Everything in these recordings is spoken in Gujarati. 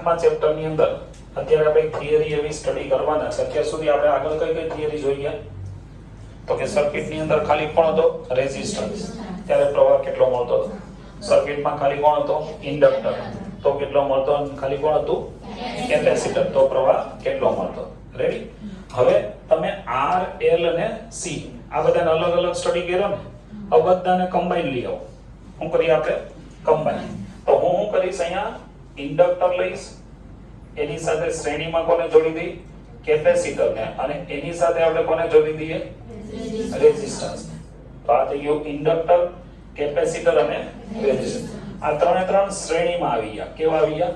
7મા ચેપ્ટરની અંદર અત્યારે આપણે થિયરી એવી સ્ટડી કરવાના છે. અત્યાર સુધી આપણે આગળ કઈ કઈ થિયરી જોઈ ગયા? તો કે સર્કિટની અંદર ખાલી કોણ હતો? રેઝિસ્ટન્સ. ત્યારે પ્રવાહ કેટલો મળતો હતો? સર્કિટમાં ખાલી કોણ હતો? ઇન્ડક્ટર. તો કેટલો મળતો? ખાલી કોણ હતું? કેપેસિટર. તો પ્રવાહ કેટલો મળતો? રેડી? હવે તમે R, L અને C આ બધાને અલગ અલગ સ્ટડી કર્યો ને, આ બધાને કમ્બાઈન લઈ આવો. શું કરીએ આપણે? કમ્બાઈન. તો હું કરીશ અહીંયા ઇન્ડક્ટર લઈશ, એની સાથે શ્રેણીમાં કોને જોડી દઈ? કેપેસિટરને. અને એની સાથે આપણે કોને જોડી દઈએ? રેઝિસ્ટન્સ. તો આ થઈ ગયું ઇન્ડક્ટર, કેપેસિટર અને રેઝિસ્ટન્સ. આ ત્રણે ત્રણ શ્રેણીમાં આવી ગયા. કેવા આવી ગયા?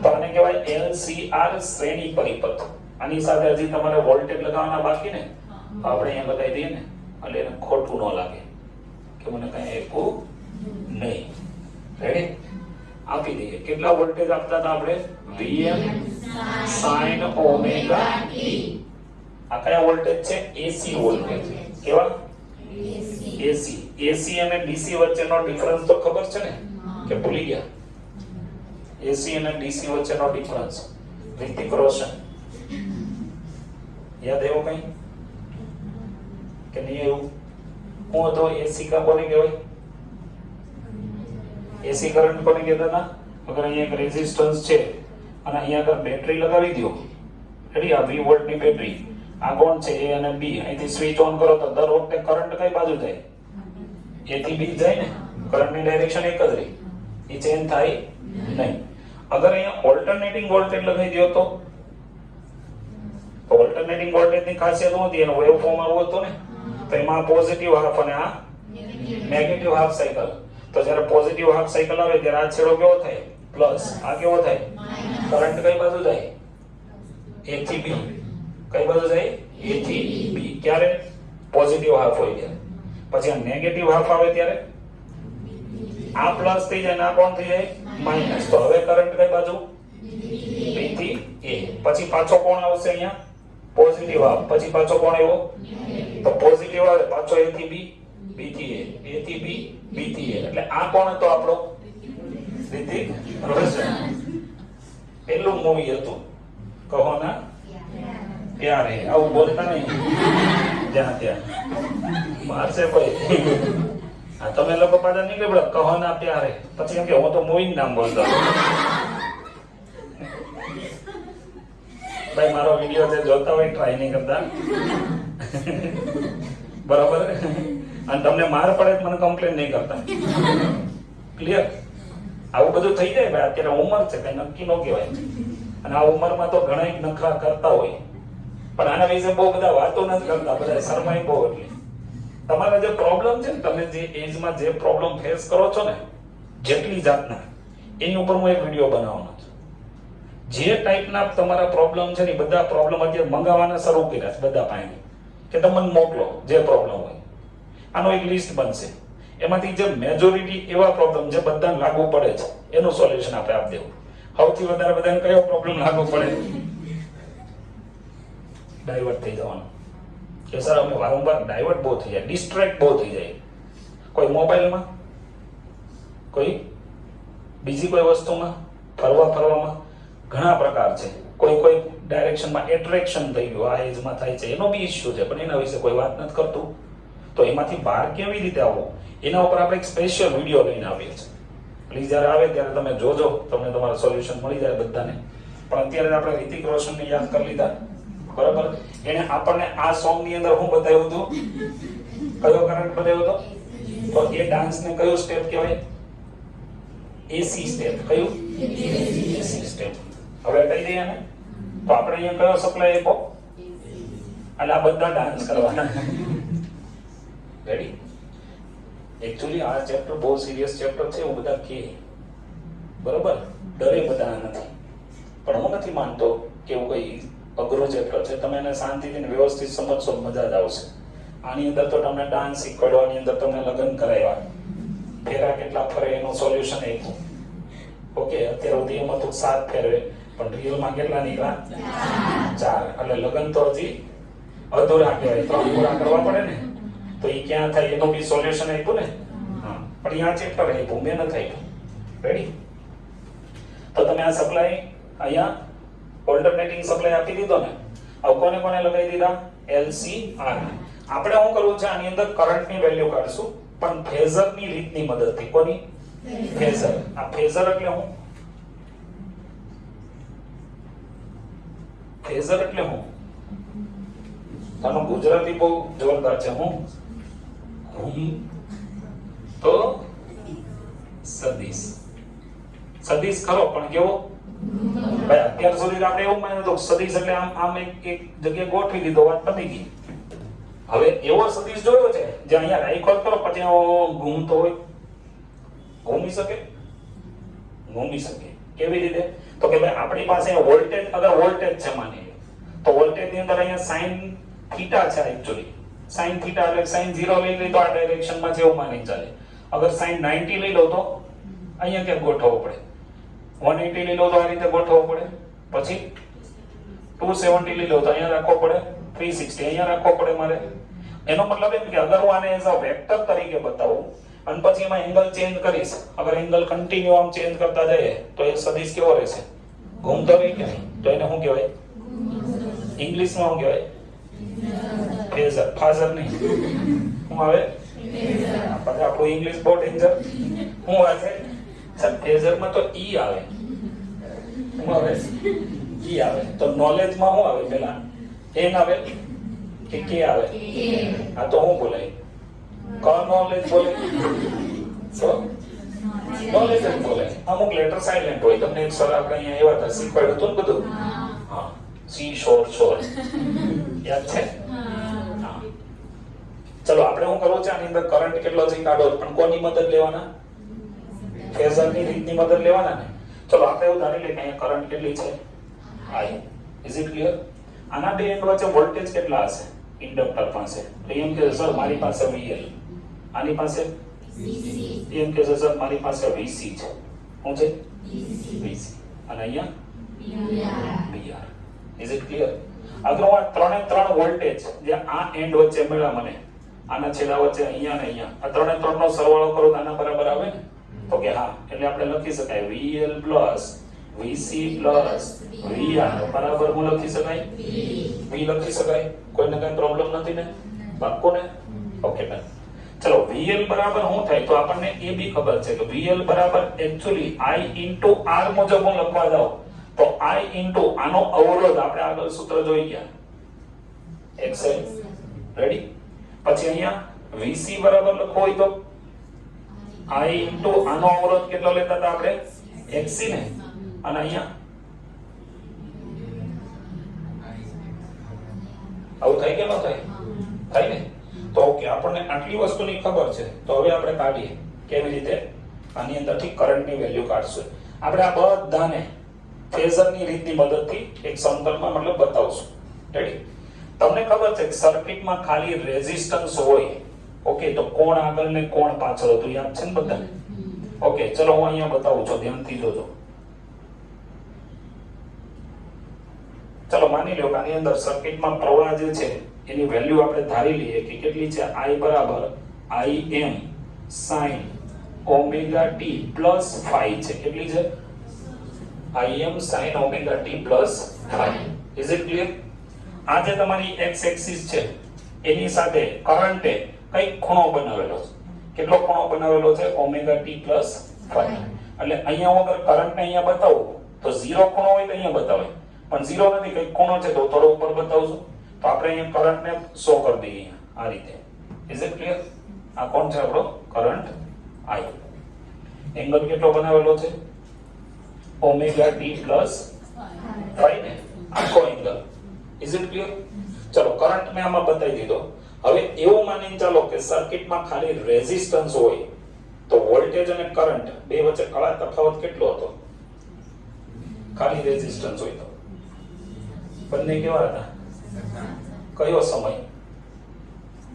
તો આને કહેવાય LCR શ્રેણી પરિપથ. આની સાથે હજી તમારે વોલ્ટેજ લગાવવાના બાકી ને, તો આપણે અહીંયા લગાવી દઈએ ને, એટલે એને ખોટું ન લાગે કે મને કઈ આપ્યું નહીં. રેડી? આપી દઈએ. કેટલા વોલ્ટેજ આપતા હતા આપણે? Vm sin omega t. આ કયા વોલ્ટેજ છે? AC voltage. કેવા? AC. AC અને DC વચ્ચેનો ડિફરન્સ તો ખબર છે ને કે ભૂલી ગયા? AC અને DC વચ્ચેનો ડિફરન્સ રિતિક રોશન યાદ આવ્યો કઈ કે નહીં આવ્યું? હું હતો AC કા કોને કહેવાય? AC કરંટ કોને કહેતા હતા? અગર અહીંયા એક રેઝિસ્ટન્સ છે અને અહીંયા અગર બેટરી લગાવી દો, રેડી? આ 20 વોલ્ટની બેટરી, આ કોણ છે? A અને B. અહીંથી સ્વિચ ઓન કરો તો દર વખતે કરંટ કઈ બાજુ જાય? A થી B જાય ને. કરંટની ડાયરેક્શન એક જ રહી, એ ચેન્જ થાય નહીં. અગર અહીંયા ઓલ્ટરનેટિંગ વોલ્ટેજ લગાવી દો તો ઓલ્ટરનેટિંગ વોલ્ટેજની ખાસિયત શું હતી? એનો વેવફોર્મ આવું હતું ને, તો એમાં પોઝિટિવ હાફ અને આ નેગેટિવ હાફ સાયકલ. તો જ્યારે પોઝિટિવ હાફ સાયકલ આવે ત્યારે આ છેડો કેવો થાય? પ્લસ. આ કેવો થાય? કરંટ કઈ બાજુ જાય? A થી B. કઈ બાજુ જાય? A થી B. ક્યારે? પોઝિટિવ હાફ હોય ત્યારે. પછી આ નેગેટિવ હાફ આવે ત્યારે આ પ્લસ થઈ જાય ને આ કોણ થઈ જાય? માઇનસ. તો હવે કરંટ કઈ બાજુ? B થી A. પછી પાછો કોણ આવશે અહીંયા? Positive half. પછી પાછો કોણ આવ્યો? તો પોઝિટિવ આવે પાછો A થી B, B થી A, A થી B, B થી A. એટલે આ કોણ હતો આપણો? રિતિક રોશન. પેલું મૂવી હતું કહો ના પ્યારે. આવું બોલતા નહીં જ્યાં ત્યાં મારશે કોઈ. આ તમે લોકો પાછા નીકળે કહો ના પ્યારે, પછી એમ કે હું તો મૂવી નામ બોલતો. ભાઈ મારો વિડીયો જે જોતા હોય ટ્રાય નહીં કરતા, બરાબર? અને તમને માર પડે મને કમ્પ્લેન નહીં કરતા. ક્લિયર? આવું બધું થઈ જાય ભાઈ. અત્યારે ઉંમર છે, કઈ નક્કી ન કહેવાય. અને આ ઉંમરમાં તો ઘણા નખરા કરતા હોય, પણ આના વિશે બહુ બધા વાતો નથી કરતા. બધા શરમાય બહુ. એટલે તમારા જે પ્રોબ્લેમ છે ને, તમે જે એજમાં જે પ્રોબ્લેમ ફેસ કરો છો ને, જેટલી જાતના, એની ઉપર હું એક વિડીયો બનાવવાનો છું. જે ટાઈપના તમારા પ્રોબ્લેમ છે ને, બધા પ્રોબ્લેમ અત્યારે મંગાવવાના શરૂ કર્યા છે બધા પાસે, કે તમે મોકલો જે પ્રોબ્લેમ હોય. આનો એક લિસ્ટ બનશે, એમાંથી જે મેજોરિટી એવા પ્રોબ્લેમ જે બધાને લાગુ પડે છે એનું સોલ્યુશન આપણે આપી દેવું. સૌથી વધારે બધાને કયો પ્રોબ્લેમ લાગુ પડે? ડાયવર્ટ થઈ જવાનું. કે સર અમે વારંવાર ડાયવર્ટ બહુ થઈ જાય, ડિસ્ટ્રેક્ટ બહુ થઈ જાય. કોઈ મોબાઈલમાં, કોઈ બીજી કોઈ વસ્તુમાં, ફરવામાં ઘણા પ્રકાર છે. કોઈ ડાયરેક્શનમાં એટ્રેક્શન થઈ ગયું, આ એજમાં થાય છે, એનો બી ઇશ્યુ છે, પણ એના વિશે કોઈ વાત નથી કરતું. તો એમાંથી બહાર કેવી રીતે આવવું એના ઉપર આપણે એક સ્પેશિયલ વિડીયો લઈને આવીએ છીએ. પ્લીઝ જ્યારે આવે ત્યારે તમે જોજો, તમને તમારું સોલ્યુશન મળી જાય બધાને. પણ અત્યારે આપણે રિતિક રોશનને યાદ કરી લીધા, બરાબર? એને આપણને આ સોંગ ની અંદર શું બતાવ્યું હતું? કયો કરંટ બતાવ્યો હતો? તો એ ડાન્સ ને કયું સ્ટેપ કહેવાય? AC step. કયું? AC step. હવે કહી દઈએ ને, તો આપણે અહીંયા કયો સપ્લાય આપ્યો? એટલે આ બધા ડાન્સ કરવાના. રેડી? એકચ્યુઅલી આ ચેપ્ટર બહુ સિરિયસ ચેપ્ટર છે એવું બધા કહે, બરોબર? ડરે બધા નથી, પણ હું નથી માનતો કે એવું કઈ અઘરું ચેપ્ટર છે. તમે એને શાંતિથી વ્યવસ્થિત સમજશો, મજા જ આવશે. આની અંદર તો તમને ડાન્સ શીખવાડવાની અંદર તમને લગ્ન કરાવ્યા, ફેરા કેટલા ફરે એનું સોલ્યુશન આપ્યું. ઓકે, અત્યાર સુધી એમાં તો 7 ફેરવે, પણ રિયલમાં કેટલા નીકળ્યા? 4. એટલે લગ્ન તો હજી અધૂરા કહેવાય, 3 પૂરા કરવા પડે ને. તો એ ક્યાં થાય એનું બી સોલ્યુશન આપ્યું ને. પણ અહીંયા ચેપ્ટર આપ્યું, મહેનત આપ્યું. રેડી? તો તમે આ સપ્લાય અહીંયા ઓલ્ટરનેટિંગ સપ્લાય આપી દીધો ને. હવે કોને કોને લગાવી દીધા? LCR. આપણે શું કરવું છે આની અંદર કરંટની વેલ્યુ કાઢશું પણ ફેઝરની રીતની મદદથી. કોની? ફેઝર. આ ફેઝર એટલે હું ફેઝર એટલે હું તાનો ગુજરાતી બહુ જોરદાર છે. હું તો સદિશ. સદિશ ખરો પણ કેવો? ભાઈ અત્યાર સુધી આપણે એવું માન્યું હતું સદિશ એટલે આમ એક જગ્યાએ ગોઠવી દીધો, વાત પતી ગઈ. હવે એવો સદિશ જોયો છે જે અહીંયા રાઈખો કરો પછી ઘૂમતો હોય. ઘૂમી શકે? ઘૂમી શકે. કેવી રીતે? તો કે ભાઈ આપણી પાસે વોલ્ટેજ, અગર વોલ્ટેજ છે માની લો, તો વોલ્ટેજ ની અંદર અહીંયા સાઈન થીટા છે. એકચ્યુઅલી સાઈન થીટા એટલે સાઈન 0 લઈ લે તો આ ડાયરેક્શનમાં જેવું માની ચાલે. અગર સાઈન 90 લઈ લો તો અહીંયા ક્યાં ગોઠવવો પડે? 180 લઈ લો તો આ રીતે ગોઠવવો પડે. પછી 270 લઈ લો તો અહીંયા રાખવો પડે. 360 અહીંયા રાખવો પડે મારે. એનો મતલબ એમ કે અગર હું આને એઝ અ વેક્ટર તરીકે બતાવું અને પછી એમાં એંગલ ચેન્જ કરીશ, અગર એંગલ કન્ટિન્યુ આમ ચેન્જ કરતા જઈએ તો એ સદિશ કેવો રહેશે? ઘૂમતો રહે કે નહીં? તો એને શું કહેવાય? ઇંગ્લિશમાં શું કહેવાય? ફેઝર. ફાઝર નહીં. શું આવે? પછી આપણું ઇંગ્લિશ બહુ ડેન્જર. શું આવે? સર ફેઝરમાં તો ઈ આવે. શું આવે? ઈ આવે. તો નોલેજમાં શું આવે? પેલા એન આવે કે કે આવે? આ તો હું બોલાય નોલેજ બોલે તો નોલેજ જ બોલે. અમુક લેટર સાયલેન્ટ હોય. તમને એક સર આપણે અહીંયા એવા હતા શીખવાડ્યું હતું ને બધું. હા, સી શોર શોર યાદ છે? હા. ચલો આપણે શું કરવું છે આની અંદર કરંટ કેટલો છે કાઢો, પણ કોની મદદ લેવાના? ફેઝરની રીતની મદદ લેવાના ને. ચલો આપણે એવું ધારી લઈએ કે અહીંયા કરંટ કેટલી છે? I. Is it clear? આના બે એન્ડ વચ્ચે વોલ્ટેજ કેટલા હશે? ઇન્ડક્ટર પાસે. તો એમ કે સર મારી પાસે VL, આની પાસે VC. એમ કે સર મારી પાસે VC છે. શું છે? VC. અને અહીંયા VR. Is it clear? અગર હું આ ત્રણ વોલ્ટેજ જે આ એન્ડ વચ્ચે મળ્યા મને, આના છેડા વચ્ચે અહીંયા ને અહીંયા, આ ત્રણ નો સરવાળો કરો તો આના બરાબર આવે ને? તો કે હા. એટલે આપણે લખી શકાય VL VC VR બરાબર હું લખી શકાય V લખી શકાય. કોઈને કઈ પ્રોબ્લેમ નથી ને? પાક્કું ને? Okay done. ચલો VL બરાબર શું થાય તો આપણને એ બી ખબર છે કે VL બરાબર એકચ્યુઅલી I into R મુજબ હું લખવા જાઉં તો I into આનો અવરોધ આપણે આગળ સૂત્ર જોઈ ગયા XL. રેડી? પછી અહીંયા VC બરાબર લખવો હોય તો I into આનો અવરોધ કેટલો લેતા હતા આપણે? XC ને. અને અહીંયા આવું થાય કે ન થાય? થાય ને? તો ઓકે, આપણને આટલી વસ્તુની ખબર છે. તો હવે આપણે કાઢીએ કેવી રીતે. આની અંદરથી કરંટની વેલ્યુ કાઢશું. આપણે આ બધાને ફેઝરની રીતની મદદથી એક સમતલમાં મતલબ બતાવશું. રેડી? તમને ખબર છે કે સર્કિટમાં ખાલી રેઝિસ્ટન્સ હોય, ઓકે, તો કોણ આગળ ને કોણ પાછળ હતું યાદ છે ને બધાને? ઓકે, ચલો હું અહીંયા બતાવું છું, ધ્યાનથી જોજો. ચલો માની લો કે આની અંદર સર્કિટમાં પ્રવાહ જે છે એની વેલ્યુ આપણે ધારી લઈએ કે કેટલી છે? I બરાબર Im sin omega t plus phi છે. કેટલી છે? Im sin omega t plus phi. Is it clear? આ જે તમારી x એક્સિસ છે એની સાથે કરંટે કઈ ખૂણો બનાવેલો છે? કેટલો ખૂણો બનાવેલો છે? Omega t plus phi. એટલે અહીંયા હું અગર કરંટને અહીંયા બતાવું તો 0 ખૂણો હોય તો અહીંયા બતાવે, પણ 0 નથી, કઈ ખૂણો છે તો થોડો ઉપર બતાવશું. તો આપણે અહીંયા કરંટને શો કરી દઈએ આ રીતે. Is it clear? આ કોણ છે આપણો? Current I. એંગલ કેટલો બનાવેલો છે? ઓમેગા t પ્લસ phi ને, આખો એંગલ. Is it clear? ચલો કરંટ મેં આમાં બતાવી દીધો. હવે એવું માનીને ચાલો કે સર્કિટમાં ખાલી રેઝિસ્ટન્સ હોય તો વોલ્ટેજ અને કરંટ બે વચ્ચે કળા તફાવત કેટલો હતો? ખાલી રેઝિસ્ટન્સ હોય તો બંને કેવા હતા? કયો સમય?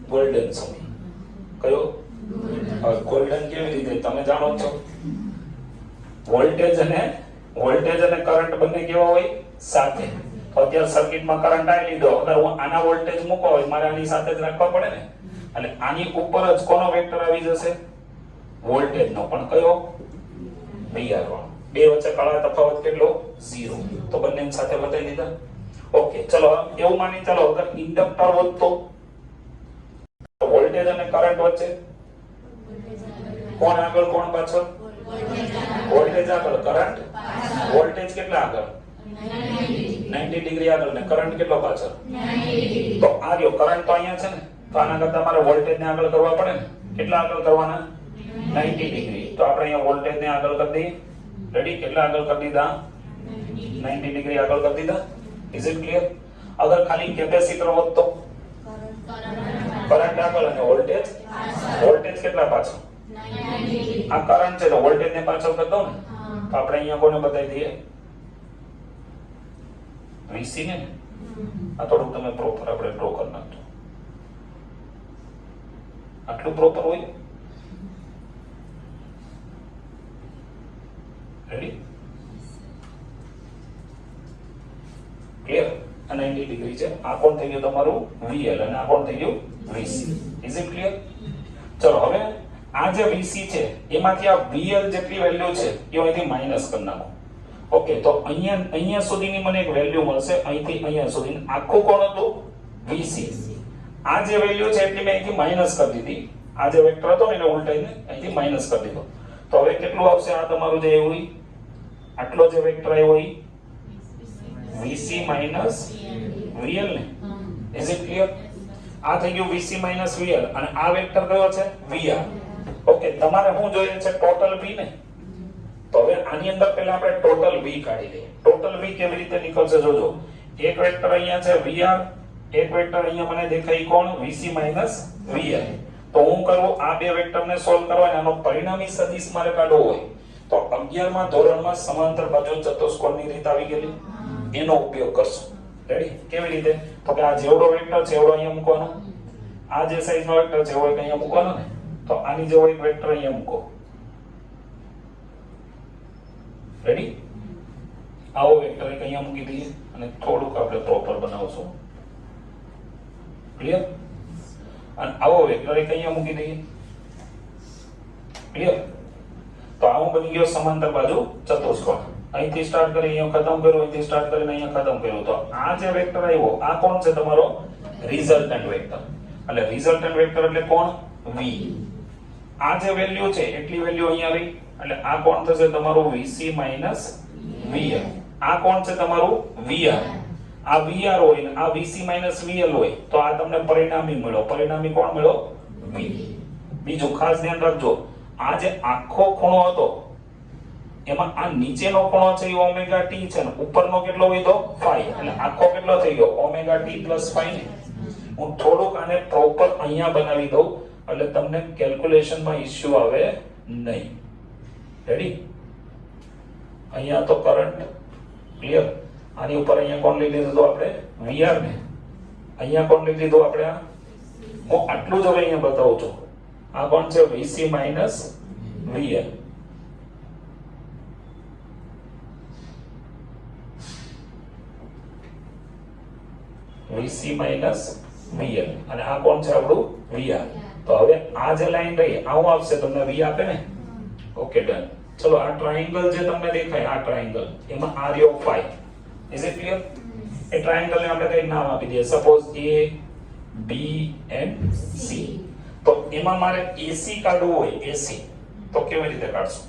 ગોલ્ડન સમય. કયો? ગોલ્ડન કેવી રીતે? તમે જાણો છો વોલ્ટેજ અને કરંટ બંને કેવા હોય? સાથે. તો અત્યારે સર્કિટમાં કરંટ આવી લીધો, અગર હું આના વોલ્ટેજ મૂકવો હોય મારે આની સાથે જ રાખવા પડે ને. એટલે આની ઉપર જ કોનો વેક્ટર આવી જશે? વોલ્ટેજ નો. પણ કયો? VR વાળો. બે વચ્ચે કાળા તફાવત કેટલો 0 તો બંને સાથે બતાવી દીધા ઓકે ચલો એવું માની ચાલો અગર ઇન્ડક્ટર હોત તો વોલ્ટેજ અને કરંટ વચ્ચે કોણ આગળ કોણ પાછળ વોલ્ટેજ આગળ કરંટ વોલ્ટેજ કેટલા આગળ 90 ડિગ્રી આગળ ને કરંટ કેટલો પાછળ 90 તો આ રહ્યો કરંટ તો અહીંયા છે ને તો આના કરતા મારે વોલ્ટેજ ને આગળ કરવા પડે ને કેટલા આગળ કરવાના 90 ડિગ્રી તો આપણે અહીંયા વોલ્ટેજ ને આગળ કરી દઈએ રેડી કેટલા આગળ કરી દીધા 90 ડિગ્રી આગળ કરી દીધા ઇઝ ઇટ ક્લિયર અગર ખાલી કેપેસિટર હોત તો કરંટ આગળ અને વોલ્ટેજ કેટલા પાછળ 90 આ કરંટ છે તો વોલ્ટેજ ને પાછળ કરી દો ને તો આપણે અહીંયા કોને બતાવી દઈએ VC ને આ થોડું તમે પ્રોપર આપણે ડ્રો કરી નાખજો આટલું પ્રોપર હોય રેડી ક્લિયર આ 90 ડિગ્રી છે આ કોણ થઈ ગયું તમારું VL અને આ કોણ થઈ ગયું VC ઇઝ ઇટ ક્લિયર ચલો હવે આ જે VC છે એમાંથી આ VL જેટલી વેલ્યુ છે એ અહીંથી માઈનસ કરી નાખો ઓકે તો અહીંયા સુધીની મને એક વેલ્યુ મળશે અહીંથી અહીંયા સુધી આખું કોણ હતું VC આ જે વેલ્યુ છે એટલી મેં અહીંથી માઈનસ કરી દીધી આ જે વેક્ટર હતો ને એને ઉલટાઈને અહીંથી માઈનસ કરી દીધો તો હવે કેટલું આવશે આ તમારું જે એવું આટલો જે વેક્ટર આવ્યો એ VC માઈનસ VL ને ઇઝ ઇટ ક્લિયર આ થઈ ગયું VC માઈનસ VL અને આ વેક્ટર કયો છે VR ઓકે તમારે શું જોઈએ છે ટોટલ V ને તો હવે આની અંદર પહેલા આપણે ટોટલ V કાઢી લઈએ ટોટલ V કેવી રીતે નીકળશે જોજો એક વેક્ટર અહીંયા છે VR એક વેક્ટર અહીંયા મને દેખાય કોણ VC માઈનસ VL તો હું કરું આ બે વેક્ટરને સોલ્વ કરવા અને આનો પરિણામી સદિશ મારે કાઢવો હોય તો 11મા ધોરણમાં સમાંતર બાજુ ચતુષ્કોણની રીત આવી ગયેલી એનો ઉપયોગ કરશો રેડી કેવી રીતે તો કે આ જેવડો વેક્ટર છે એવડો અહીંયા મૂકવાનો આ જે સાઈઝનો વેક્ટર છે એવો અહીંયા મૂકવાનો ને તો આની જેવો એક વેક્ટર અહીંયા મૂકો રેડી આવો વેક્ટર એક અહીંયા મૂકી દઈએ અને થોડુંક આપણે પ્રોપર બનાવશું ક્લિયર અને આવો વેક્ટર એક અહીંયા મૂકી દઈએ ક્લિયર તો આવું બની ગયો સમાંતર બાજુ ચતુષ્કોણ અહીંથી સ્ટાર્ટ કરી અહીંયા ખતમ કર્યું અહીંથી સ્ટાર્ટ કરીને અહીંયા ખતમ કર્યું તો આ જે વેક્ટર આવ્યો આ કોણ છે તમારો રિઝલ્ટન્ટ વેક્ટર એટલે રિઝલ્ટન્ટ વેક્ટર એટલે કોણ V આ જે વેલ્યુ છે એટલી વેલ્યુ અહીંયા રહી એટલે આ કોણ થશે તમારું VC માઈનસ VL આ કોણ છે તમારું VR આ VR હોય ને આ VC માઈનસ VL હોય તો આ તમને પરિણામી મળ્યો પરિણામી કોણ મળ્યો V બીજું ખાસ ધ્યાન રાખજો આ જે આખો ખૂણો હતો એમાં આ નીચેનો ખૂણો છે એ ઓમેગા t છે ને ઉપરનો કેટલો હોય તો phi એટલે આખો કેટલો થઈ ગયો ઓમેગા t + phi ને હું થોડુંક આને પ્રોપર અહીંયા બનાવી દઉં એટલે તમને કેલ્ક્યુલેશનમાં ઇશ્યુ આવે નહીં રેડી અહીંયા તો કરંટ ક્લિયર આની ઉપર અહીંયા કોણ લઈ લીધું તો આપણે VR ને અહીંયા કોણ લઈ લીધું આપણે આ હું આટલું જ હવે અહીંયા બતાવું છું આ કોણ છે VC minus VL VC minus VL અને આ કોણ છે આપણું VR તો હવે આ જે લાઈન રહી આવું આવશે તમને V આપે ને ઓકે ડન ચલો આ ટ્રાયેંગલ જે તમને દેખાય આ ટ્રાયેંગલ એમાં આ રહ્યો phi is it clear A triangle ને આપણે કઈ નામ આપી દઈએ suppose A B and C તો એમાં મારે AC કાઢવું હોય AC તો કેવી રીતે કાઢશું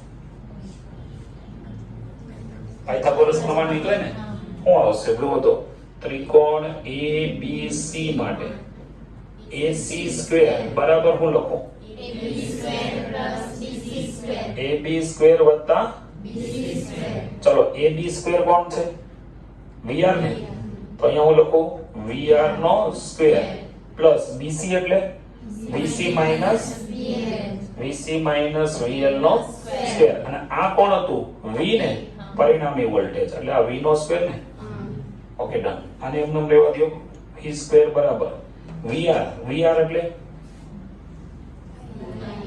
પાયથાગોરસ પ્રમાણ નીકળે ને શું આવશે બ્લુ તો ત્રિકોણ ABC માટે AC સ્ક્વેર બરાબર હું લખું AB સ્ક્વેર વત્તા ચલો AB સ્ક્વેર કોણ છે VR ને તો અહીંયા હું લખું VR નો સ્ક્વેર પ્લસ BC એટલે VC માઈનસ VL નો સ્ક્વેર અને આ કોણ હતું V ને પરિણામી વોલ્ટેજ એટલે આ V નો સ્ક્વેર ને ઓકે ડન આને એમ નામ લેવા દો V સ્ક્વેર બરાબર VR એટલે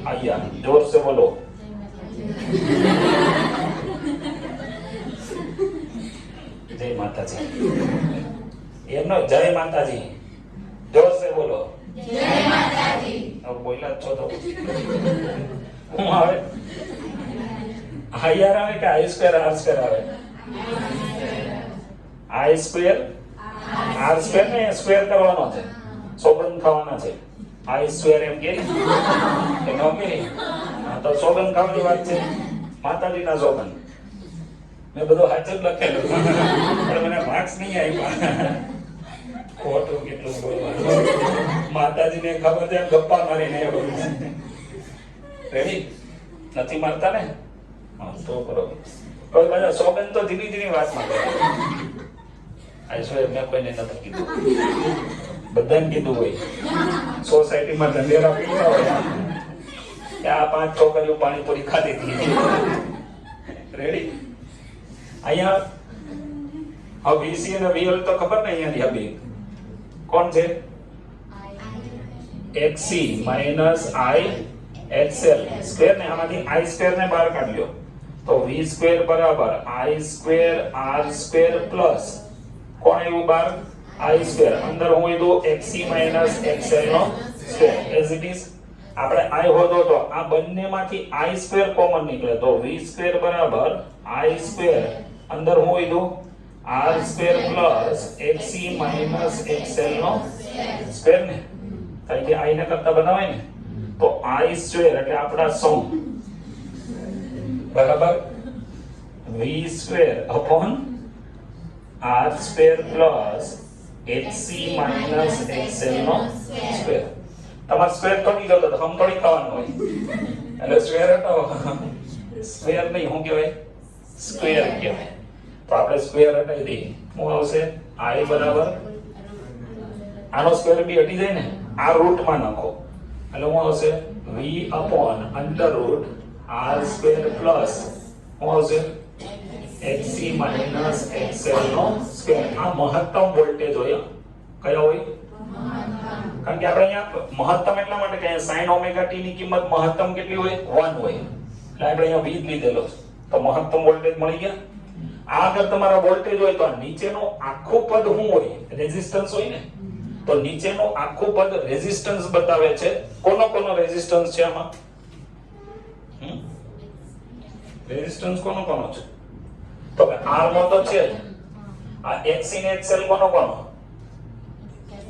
આયા જોર સે બોલો જય માતાજી એમનો જય માતાજી જોર સે બોલો જય માતાજી अब બોલ્યા છો તો હું આવે IR આવે કે I સ્ક્વેર R સ્ક્વેર આવે? I સ્ક્વેર R સ્ક્વેર ને સ્ક્વેર કરવાનો છે, સોગંદ ખાવાના છે. I સ્ક્વેર એમ કે નો કે તો સોગંદ ખાવાની વાત છે, માતાજીના સોગંદ. મેં બધું સાચું જ લખેલું પણ મને માર્ક્સ નહીં આપ્યા. ખોટું કેટલું બોલવાનું. માતાજીને ખબર છે ગપ્પા મારીને એવું. રેડી? નથી મારતા ને? હા તો બરોબર. કોઈ બધા સોગંદ તો ધીમી ધીમી વાતમાં કરે. આ સ્વેર મેં કોઈને નથી કીધું, બધાને કીધું હોય. સોસાયટીમાં ઢંઢેરા પીતા હોય કે આ 5 છોકરીઓ પાણીપુરી ખાધી હતી. રેડી? અહીંયા હવે VC અને VL તો ખબર ને અહીંયાની હબી કોણ છે? XC minus I XL square ને આમાંથી I સ્ક્વેર ને બહાર કાઢ્યો તો V સ્ક્વેર બરાબર I square R square plus કોણ એવું બહાર? I square. અંદર હું લીધું XC માઈનસ XL નો સ્ક્વેર એઝ ઇટ ઇઝ. આપણે I હોદો તો આ બંનેમાંથી I સ્ક્વેર કોમન નીકળે તો V સ્ક્વેર બરાબર I સ્ક્વેર અંદર હું લીધું R square plus XC minus XL નો સ્ક્વેર ને કારણ કે I ને કરતા બનાવાય ને તો I સ્ક્વેર એટલે આપણા સમ બરાબર V square upon R square plus XC minus XL નો સ્ક્વેર. તમારે સ્ક્વેર થોડી ગયો તો હમ થોડી ખાવાનું હોય એટલે સ્ક્વેર હટાવો. સ્ક્વેર નહીં શું કહેવાય? સ્ક્વેર કહેવાય. તો આપણે સ્ક્વેર હટાવી દઈએ. શું આવશે? I બરાબર આનો સ્ક્વેર બી હટી જાય ને, આ રૂટમાં નાખો એટલે શું આવશે? V upon under route R square plus શું આવશે? XC માઈનસ XL નો સ્ક્વેર. આ મહત્તમ વોલ્ટેજ હોય. કયો હોય? કારણ કે આપણે અહીંયા મહત્તમ એટલા માટે કે sin ઓમેગા t ની કિંમત મહત્તમ કેટલી હોય? 1 હોય. એટલે આપણે અહીંયા V જ લીધેલો તો મહત્તમ વોલ્ટેજ મળી ગયા. આ અગર તમારા વોલ્ટેજ હોય તો આ નીચેનો આખું પદ શું હોય? રેઝિસ્ટન્સ હોય ને. તો નીચેનો આખું પદ રેઝિસ્ટન્સ બતાવે છે. કોનો કોનો રેઝિસ્ટન્સ છે આમાં? રેઝિસ્ટન્સ કોનો કોનો છે? તો R નો તો છે જ. આ XC ને XL કોનો કોનો?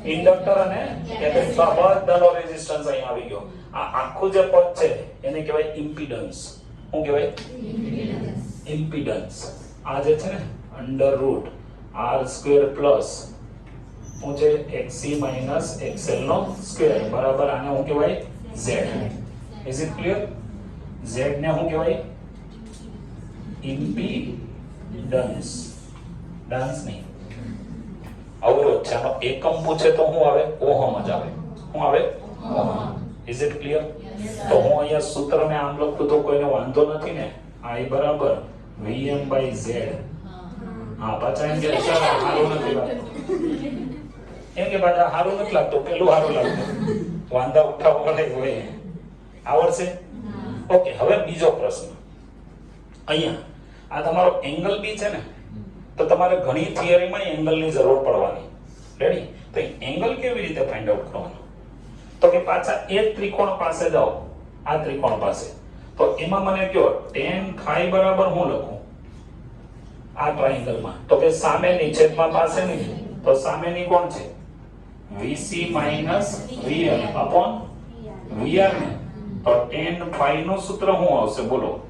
ઇન્ડક્ટર અને કેપેસિટર. આ બધાનો રેઝિસ્ટન્સ અહીં આવી ગયો. આ આખું જે પદ છે એને કહેવાય ઇમ્પિડન્સ. શું કહેવાય? ઇમ્પિડન્સ. આ જે છે ને under route R square plus શું છે? XC માઈનસ XL નો સ્ક્વેર બરાબર આને શું કહેવાય? Z. Is it clear? Z ને શું કહેવાય? ઇમ્પિડન્સ. ડાન્સ નહીં, અવરોધ છે. આનો એકમ પૂછે તો શું આવે? ઓહમ જ આવે. શું આવે? ઓહમ. Is it clear? તો હું અહીંયા સૂત્રને આમ લખું તો કોઈને વાંધો નથી ને? I બરાબર Vm/Z. હા પાછા એમ કે સર સારું નથી લાગતું. એમ કે પાછા સારું નથી લાગતું, પેલું સારું લાગતું. વાંધા ઉઠાવવા વાળા હોય. આવડશે? ઓકે. હવે બીજો પ્રશ્ન. અહીંયા આ તમારો એંગલ બી છે ને તો તમારે ઘણી થિયરીમાં એંગલની જરૂર પડવાની. રેડી? તો એંગલ કેવી રીતે ફાઇન્ડ આઉટ કરવાનો? તો કે પાછા એક ત્રિકોણ પાસે જાઓ, આ ત્રિકોણ પાસે. તો એમાં મને કહો tan phi બરાબર હું લખું આ ટ્રાયેંગલમાં? તો કે સામેની છેદમાં પાસેની. તો સામેની કોણ છે? VC minus VL upon VR ને. તો tan phi નું સૂત્ર શું આવશે બોલો?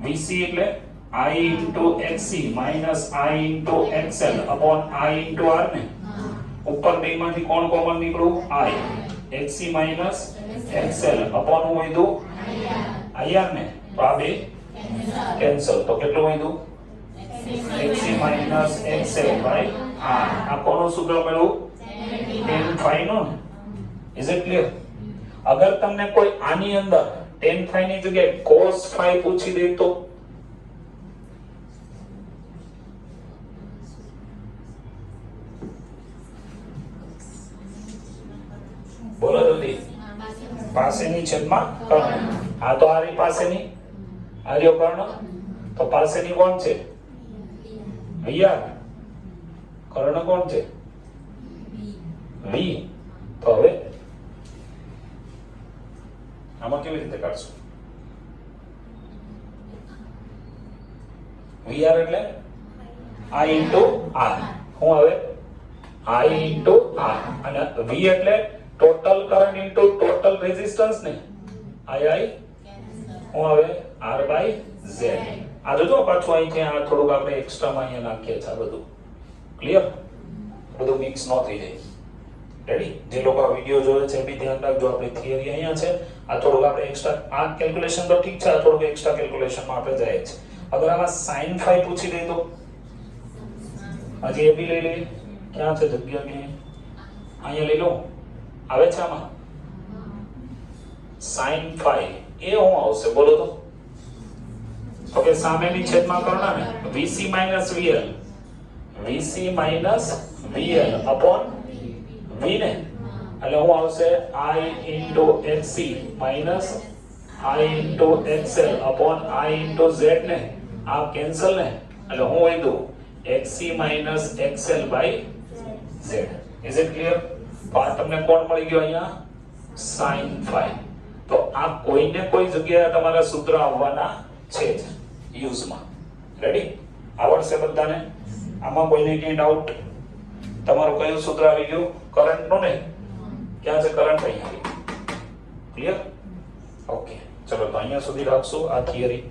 VC એટલે I into XC minus I into XL upon I into R ને. ઉપર બેમાંથી કોણ કોમન નીકળું? I. XC minus XL upon હું લીધું IR ને. તો આ બે કેન્સલ. તો કેટલું લીધું? XC minus XL by R. આ કોનું સૂત્ર મળ્યું? tan phi નું ને. Is it clear? અગર તમને કોઈ આની અંદર tan phi ની જગ્યાએ cos phi પૂછી દે તો? બોલો જલ્દી. પાસેની છેદમાં કર્ણ. આ તો આરી પાસેની આર્યો કર્ણ. તો પાસેની કોણ છે? VR. કર્ણ કોણ છે? V. તો હવે આમાં કેવી રીતે કાઢશું? VR એટલે I into R. હું હવે I into R અને V એટલે total current into total resistance ને I હું હવે R by Z. આ જો પાછું અહીં છે આ થોડુંક આપણે એક્સ્ટ્રામાં અહીંયા નાખીએ છીએ આ બધું ક્લિયર, બધું મિક્સ ન થઈ જાય. રેડી? જે લોકો આ વિડિયો જોવે છે એ બી ધ્યાન રાખજો, આપણી થિયરી અહીંયા છે, આ થોડુંક આપણે એક્સ્ટ્રા આ કેલ્ક્યુલેશન તો ઠીક છે, આ થોડુંક એક્સ્ટ્રા કેલ્ક્યુલેશનમાં આપણે જાય છે. અગર આમાં sin phi પૂછી દે તો હજી એ બી લઈ લઈએ. ક્યાં છે જગ્યા કે અહીંયા લઈ લો, આવે છે આમાં sin phi એ હું આવશે બોલો તો? ઓકે, સામેની છેદમાં કરણા ને VC minus VL, VC minus VL upon V ને એટલે હું આવશે I into XC minus I into XL upon I into Z ને આ કેન્સલ ને એટલે હું વધ્યું XC minus XL by Z. Is it clear? તો આ તમને કોણ મળી ગયો અહીંયા? sin phi. તો આ કોઈને કોઈ જગ્યાએ તમારા સૂત્ર આવવાના છે જ યુઝમાં. રેડી? આવડશે બધાને? આમાં કોઈને કઈ ડાઉટ? તમારું કયું સૂત્ર આવી ગયું? કરંટ નું ને? ક્યાં છે કરંટ? અહીંયા. ક્લિયર? ઓકે, ચલો તો અહીંયા સુધી રાખશું આ થિયરી.